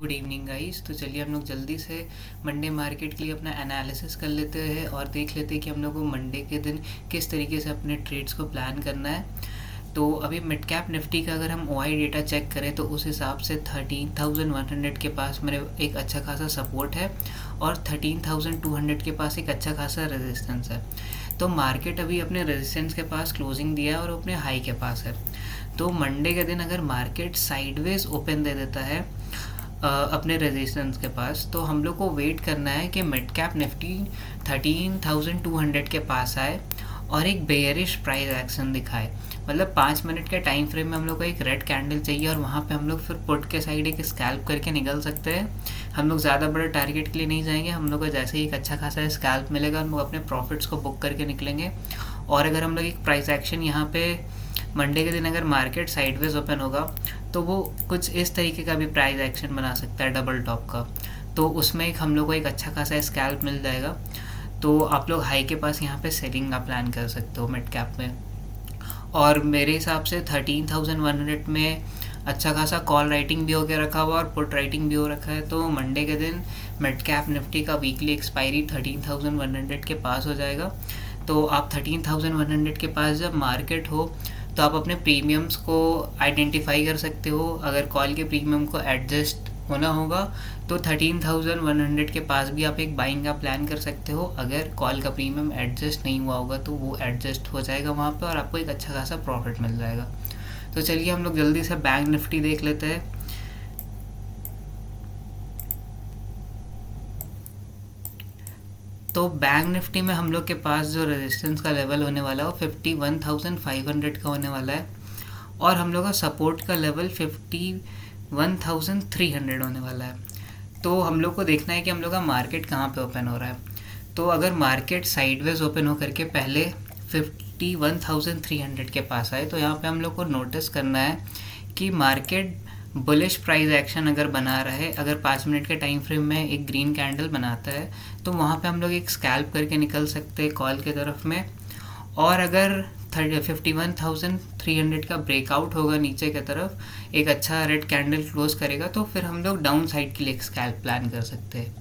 Good evening guys. तो चलिए हम लोग जल्दी से मंडे मार्केट के लिए अपना एनालिसिस कर लेते हैं और देख लेते हैं कि हम लोग को मंडे के दिन किस तरीके से अपने ट्रेड्स को प्लान करना है। तो अभी मिड कैप निफ्टी का अगर हम ओआई डेटा चेक करें तो उस हिसाब से 13,100 के पास मेरे एक अच्छा खासा सपोर्ट है और 13,200 के पास एक अच्छा खासा रेजिस्टेंस है। तो मार्केट अभी अपने रेजिस्टेंस के पास क्लोजिंग दिया है और अपने हाई के पास है। तो मंडे के दिन अगर मार्केट साइडवेज ओपन दे देता है अपने रेजिस्टेंस के पास, तो हम लोग को वेट करना है कि मिड कैप निफ्टी 13,200 के पास आए और एक बेयरिश प्राइस एक्शन दिखाए। मतलब 5 मिनट के टाइम फ्रेम में हम लोग को एक रेड कैंडल चाहिए और वहाँ पे हम लोग फिर पुट के साइड एक स्कैल्प करके निकल सकते हैं। हम लोग ज़्यादा बड़े टारगेट के लिए नहीं जाएंगे, हम लोग को जैसे ही एक अच्छा खासा स्कैल्प मिलेगा हम लोग अपने प्रॉफिट्स को बुक करके निकलेंगे। और अगर हम लोग एक प्राइस एक्शन यहाँ पे मंडे के दिन अगर मार्केट साइडवेज ओपन होगा तो वो कुछ इस तरीके का भी प्राइस एक्शन बना सकता है डबल टॉप का। तो उसमें एक हम लोग को एक अच्छा खासा स्कैल्प मिल जाएगा। तो आप लोग हाई के पास यहाँ पे सेलिंग का प्लान कर सकते हो मिड कैप में। और मेरे हिसाब से 13,100 में अच्छा खासा कॉल राइटिंग भी हो के रखा हुआ और पुट राइटिंग भी हो रखा है। तो मंडे के दिन मिड कैप निफ्टी का वीकली एक्सपायरी 13,100 के पास हो जाएगा। तो आप 13,100 के पास जब मार्केट हो तो आप अपने प्रीमियम्स को आइडेंटिफाई कर सकते हो। अगर कॉल के प्रीमियम को एडजस्ट होना होगा तो 13,100 के पास भी आप एक बाइंग का प्लान कर सकते हो। अगर कॉल का प्रीमियम एडजस्ट नहीं हुआ होगा तो वो एडजस्ट हो जाएगा वहाँ पे और आपको एक अच्छा खासा प्रॉफिट मिल जाएगा। तो चलिए हम लोग जल्दी से बैंक निफ्टी देख लेते हैं। तो बैंक निफ्टी में हम लोग के पास जो रेजिस्टेंस का लेवल होने वाला है वो 51,500 का होने वाला है और हम लोग का सपोर्ट का लेवल 51,300 होने वाला है। तो हम लोग को देखना है कि हम लोग का मार्केट कहाँ पे ओपन हो रहा है। तो अगर मार्केट साइडवेज ओपन हो करके पहले 51,300 के पास आए तो यहाँ पे हम लोग को नोटिस करना है कि मार्केट बुलिश प्राइस एक्शन अगर बना रहा है, अगर 5 मिनट के टाइम फ्रेम में एक ग्रीन कैंडल बनाता है तो वहाँ पे हम लोग एक स्कैल्प करके निकल सकते हैं कॉल के तरफ में। और अगर 51,300 का ब्रेकआउट होगा नीचे की तरफ, एक अच्छा रेड कैंडल क्लोज करेगा तो फिर हम लोग डाउन साइड के लिए एक स्कैल्प प्लान कर सकते हैं।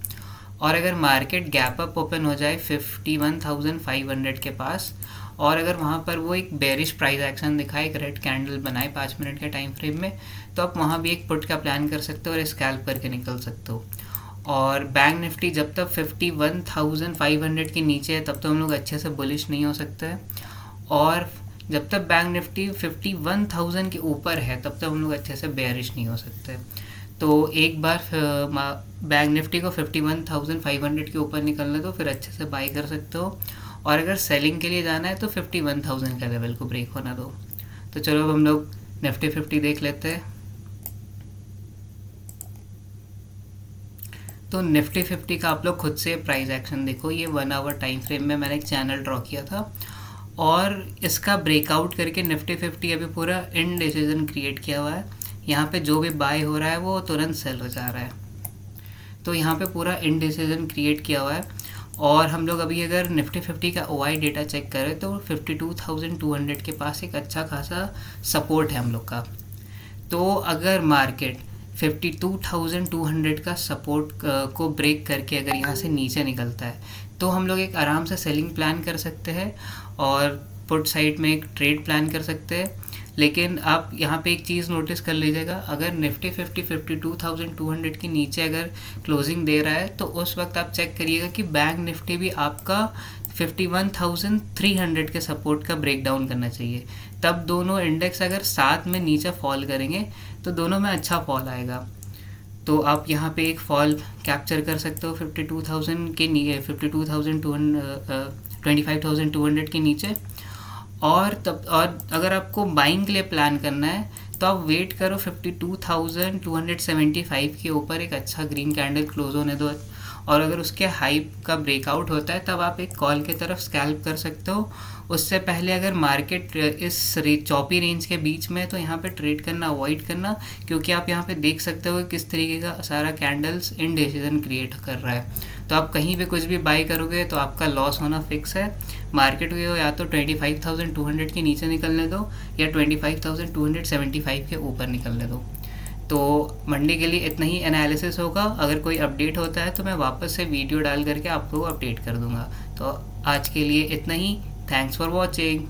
और अगर मार्केट गैप अप ओपन हो जाए 51,500 के पास और अगर वहाँ पर वो एक बेरिश प्राइस एक्शन दिखाए, एक रेड कैंडल बनाए 5 मिनट के टाइम फ्रेम में, तो आप वहाँ भी एक पुट का प्लान कर सकते हो और स्कैल्प करके निकल सकते हो। और बैंक निफ्टी जब तक 51,500 के नीचे है तब तो हम लोग अच्छे से बुलिश नहीं हो सकते और जब तक बैंक निफ्टी 51,000 के ऊपर है तब तक हम लोग अच्छे से बेयरिश नहीं हो सकते। तो एक बार बैंक निफ्टी को 51,500 के ऊपर निकलने दो, फिर अच्छे से बाई कर सकते हो। और अगर सेलिंग के लिए जाना है तो 51,000 का लेवल को ब्रेक होना दो। तो चलो अब हम लोग निफ्टी 50 देख लेते हैं। तो निफ्टी 50 का आप लोग खुद से प्राइस एक्शन देखो। ये 1 आवर टाइम फ्रेम में मैंने एक चैनल ड्रॉ किया था और इसका ब्रेकआउट करके निफ्टी 50 अभी पूरा इनडिसीजन क्रिएट किया हुआ है। यहाँ पे जो भी बाय हो रहा है वो तुरंत सेल हो जा रहा है। तो यहाँ पे पूरा इनडिसीजन क्रिएट किया हुआ है। और हम लोग अभी अगर निफ्टी 50 का ओआई डेटा चेक करें तो 52,200 के पास एक अच्छा खासा सपोर्ट है हम लोग का। तो अगर मार्केट 52,200 का सपोर्ट को ब्रेक करके अगर यहाँ से नीचे निकलता है तो हम लोग एक आराम से सेलिंग प्लान कर सकते हैं और पुट साइड में एक ट्रेड प्लान कर सकते हैं। लेकिन आप यहाँ पे एक चीज़ नोटिस कर लीजिएगा, अगर निफ्टी 50 52,200 के नीचे अगर क्लोजिंग दे रहा है तो उस वक्त आप चेक करिएगा कि बैंक निफ्टी भी आपका 51,300 के सपोर्ट का ब्रेक डाउन करना चाहिए। तब दोनों इंडेक्स अगर साथ में नीचे फॉल करेंगे तो दोनों में अच्छा फॉल आएगा। तो आप यहाँ पे एक फॉल कैप्चर कर सकते हो 52,000 के 25,200 के नीचे। और अगर आपको बाइंग के लिए प्लान करना है तो आप वेट करो 52,275 के ऊपर एक अच्छा ग्रीन कैंडल क्लोज होने दो और अगर उसके हाइप का ब्रेकआउट होता है तब आप एक कॉल की तरफ स्कैल्प कर सकते हो। उससे पहले अगर मार्केट इस चौपी रेंज के बीच में तो यहाँ पे ट्रेड करना अवॉइड करना, क्योंकि आप यहाँ पे देख सकते हो किस तरीके का सारा कैंडल्स इनडिसीजन क्रिएट कर रहा है। तो आप कहीं भी कुछ भी बाई करोगे तो आपका लॉस होना फिक्स है। मार्केट को या तो 25,200 के नीचे निकलने दो या 25,275 के ऊपर निकलने दो। तो मंडे के लिए इतना ही एनालिसिस होगा। अगर कोई अपडेट होता है तो मैं वापस से वीडियो डाल करके आपको अपडेट कर दूंगा। तो आज के लिए इतना ही। Thanks for watching.